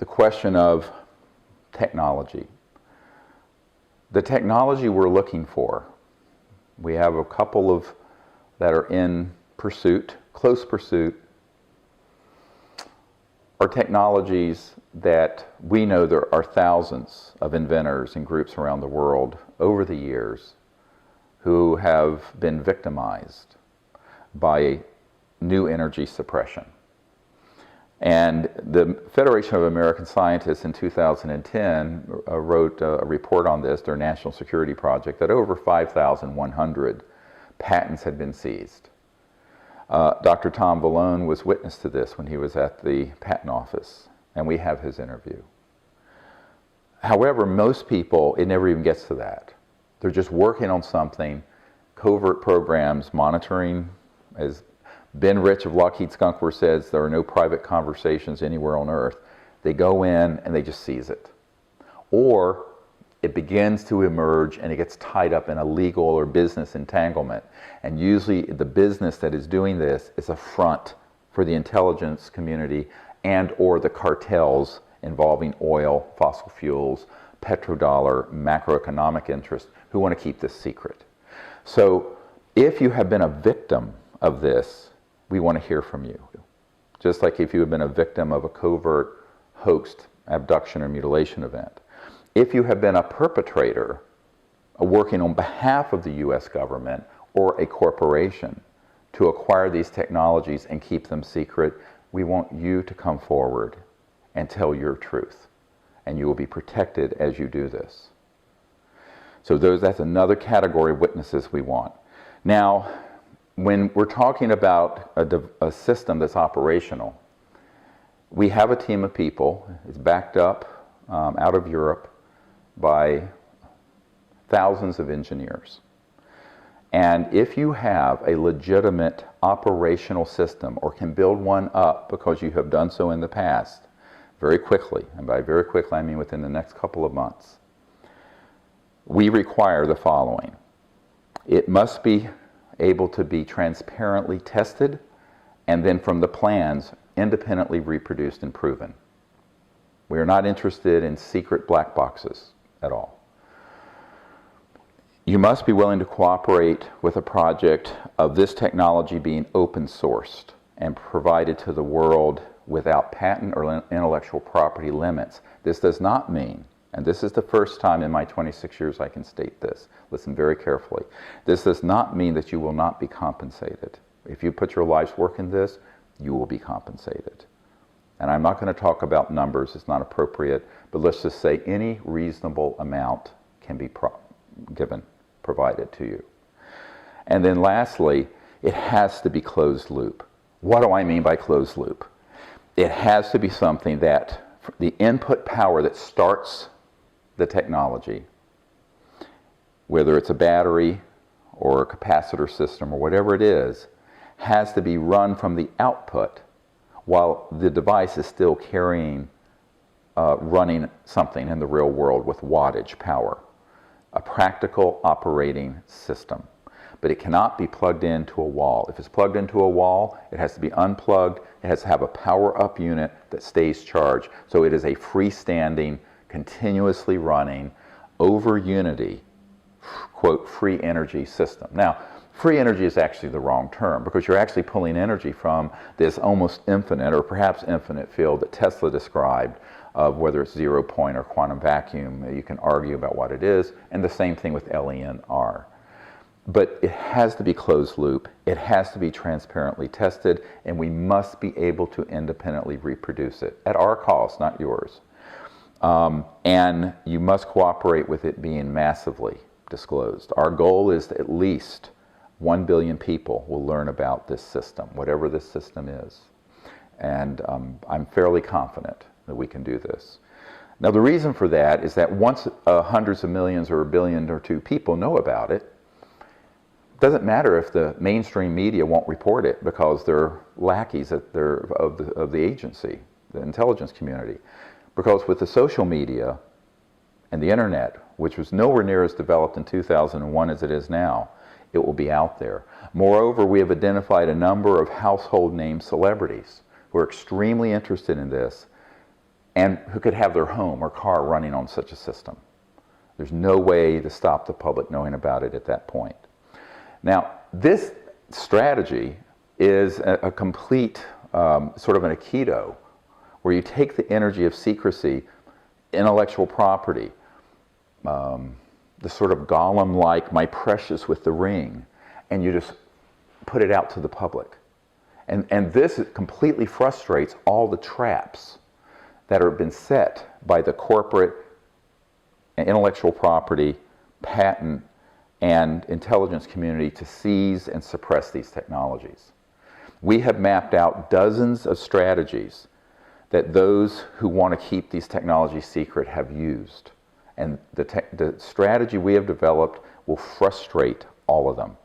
the question of technology. The technology we're looking for, we have a couple of that are in pursuit, close pursuit, are technologies that we know there are thousands of inventors and groups around the world over the years who have been victimized by new energy suppression. And the Federation of American Scientists in 2010 wrote a report on this, their national security project, that over 5,100 patents had been seized. Dr. Tom Vallone was witness to this when he was at the patent office, and we have his interview. However, most people, it never even gets to that. They're just working on something, covert programs, monitoring. As Ben Rich of Lockheed Skunkworks says, there are no private conversations anywhere on earth. They go in and they just seize it. Or it begins to emerge and it gets tied up in a legal or business entanglement. And usually the business that is doing this is a front for the intelligence community and or the cartels involving oil, fossil fuels, petrodollar, macroeconomic interests who want to keep this secret. So if you have been a victim of this, we want to hear from you. Just like if you have been a victim of a covert, hoaxed abduction or mutilation event. If you have been a perpetrator working on behalf of the U.S. government or a corporation to acquire these technologies and keep them secret, we want you to come forward and tell your truth. And you will be protected as you do this. So that's another category of witnesses we want. Now, when we're talking about a system that's operational, we have a team of people. It's backed up out of Europe by thousands of engineers. And if you have a legitimate operational system or can build one up because you have done so in the past, very quickly, and by very quickly I mean within the next couple of months, we require the following. It must be able to be transparently tested and then from the plans independently reproduced and proven. We are not interested in secret black boxes at all. You must be willing to cooperate with a project of this technology being open sourced and provided to the world without patent or intellectual property limits. This does not mean, and this is the first time in my 26 years I can state this, listen very carefully, this does not mean that you will not be compensated. If you put your life's work in this, you will be compensated. And I'm not going to talk about numbers, it's not appropriate, but let's just say any reasonable amount can be provided to you. And then lastly, it has to be closed loop. What do I mean by closed loop? It has to be something that the input power that starts the technology, whether it's a battery or a capacitor system or whatever it is, has to be run from the output while the device is still carrying, running something in the real world with wattage power. A practical operating system. But it cannot be plugged into a wall. If it's plugged into a wall, it has to be unplugged. It has to have a power-up unit that stays charged. So it is a freestanding, continuously running, over unity, quote, free energy system. Now, free energy is actually the wrong term because you're actually pulling energy from this almost infinite or perhaps infinite field that Tesla described of whether it's 0 point or quantum vacuum. You can argue about what it is, and the same thing with LENR. But it has to be closed loop, it has to be transparently tested, and we must be able to independently reproduce it at our cost, not yours. And you must cooperate with it being massively disclosed. Our goal is that at least 1 billion people will learn about this system, whatever this system is. And I'm fairly confident that we can do this. Now the reason for that is that once hundreds of millions or a billion or two people know about it, it doesn't matter if the mainstream media won't report it because they're lackeys of the agency, the intelligence community. Because with the social media and the internet, which was nowhere near as developed in 2001 as it is now, it will be out there. Moreover, we have identified a number of household name celebrities who are extremely interested in this, and who could have their home or car running on such a system. There's no way to stop the public knowing about it at that point. Now, this strategy is a complete sort of an aikido, where you take the energy of secrecy, intellectual property, the sort of golem-like, my precious with the ring, and you just put it out to the public. And this completely frustrates all the traps that have been set by the corporate intellectual property, patent, and intelligence community to seize and suppress these technologies. We have mapped out dozens of strategies that those who want to keep these technologies secret have used. And the strategy we have developed will frustrate all of them.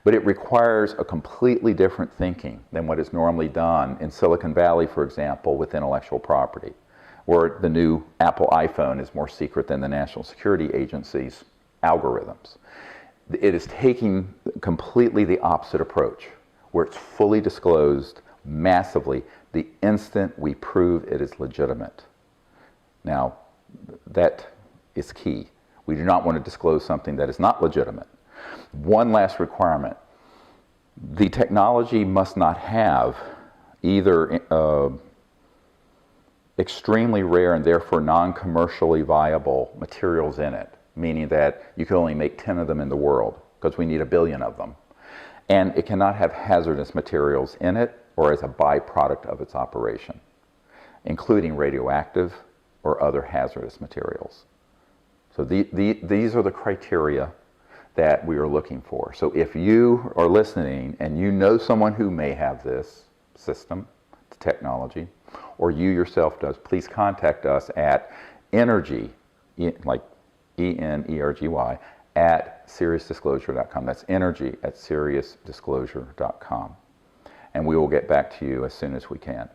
But it requires a completely different thinking than what is normally done in Silicon Valley, for example, with intellectual property, where the new Apple iPhone is more secret than the National Security Agency's algorithms. It is taking completely the opposite approach, where it's fully disclosed massively the instant we prove it is legitimate. Now, that is key. We do not want to disclose something that is not legitimate. One last requirement: the technology must not have either extremely rare and therefore non-commercially viable materials in it, meaning that you can only make 10 of them in the world because we need 1 billion of them. And it cannot have hazardous materials in it or as a byproduct of its operation, including radioactive or other hazardous materials. So these are the criteria that we are looking for. So if you are listening and you know someone who may have this system, technology, or you yourself does, please contact us at energy, like E-N-E-R-G-Y, at SiriusDisclosure.com. That's energy at SiriusDisclosure.com. And we will get back to you as soon as we can.